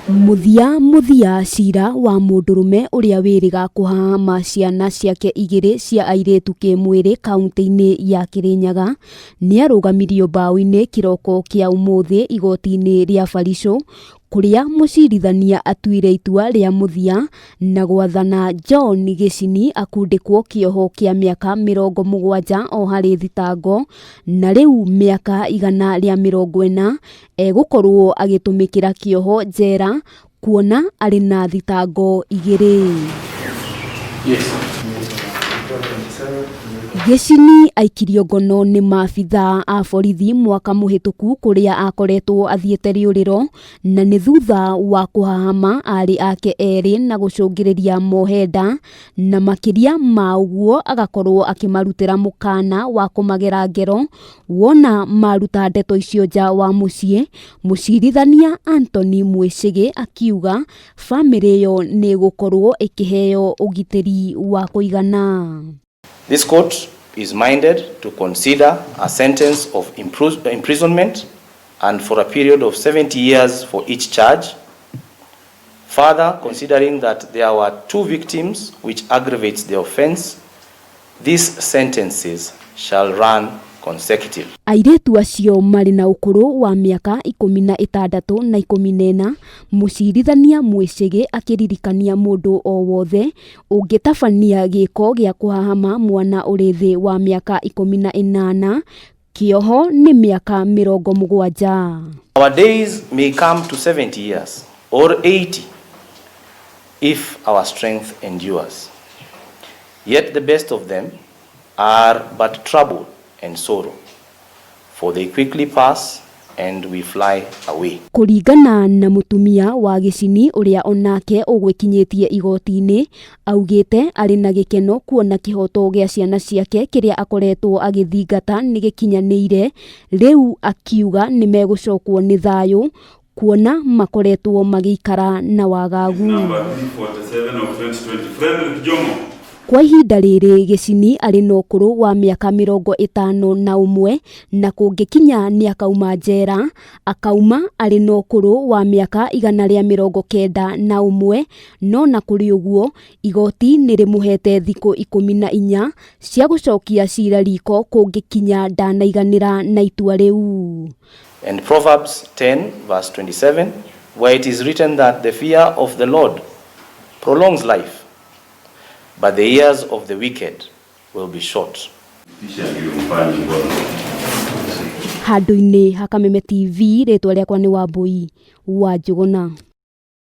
Muthia cira wa mundurume uria wiriga kuhama ciana ciake igiri cia airetu kimwiri kaunti-ini ya Kirinyaga ni arugamirio bao-ini kiroko kia umuthi igoti-ini ria Barico kuria mucirithania atuire itua ria muthia na gwathana John Gicini akundikwo kioho kia miaka 70 o hari thitango na riu miaka 140 egukorwo agitumikira kioho njera kuona ari na thitango igiri. Gicini aikirio ngono ni maabitha a borithi mwaka muhituku kuria akoretwo athiete riuriro na ni thutha wa kuhahama ari ake eri na gucungiriria mohenda na makiria ma uguo agakorwo akimarutira mukana wa kumagera ngero wona maruta ndeto icio nja wa mucii. Mucirithania Anthony Mwicigi akiuga family yo ni gukorwo ikiheo ugitiri wa kuigana. This court is minded to consider a sentence of imprisonment and for a period of 70 years for each charge. Further, considering that there were 2 victims which aggravates the offense, these sentences shall run consecutive. Airetu acio mari na ukuru wa miaka 16 na 14 mucirithania Mwicigi akiririkania mundu o wothe ungitabania giko gia kuhahama mwana urithi wa miaka 18 kioho ni miaka 70. Our days may come to 70 years or 80 if our strength endures. Yet the best of them are but trouble and sorrow, for they quickly pass and we fly away. Kuringana na mutumia wa Gicini uria onake ugwikinyitie igoti-ini augite ari na gikeno kuona kihoto gia ciana ciake kiria akoretwo agithingata ni gikinyaniire. Riu akiuga ni megucokwo ni thayu kuona makoretwo magikara na wagagu. Number 47 of 2020 Frederick Jomo. Kwa ihinda riri Gicini ari na ukuru wa miaka 51 na kungikinya ni akauma njera akauma ari na ukuru wa miaka 191 no na kuri uguo igoti ni rimuhete thiku 14 cia gucokia cira riko kungikinya ndanaiganira na itua riu. And Proverbs 10 verse 27 where it is written that the fear of the Lord prolongs life, but the years of the wicked will be short. Handu-ini ha Kameme TV ritwa riakwa ni Wambui wa Njuguna.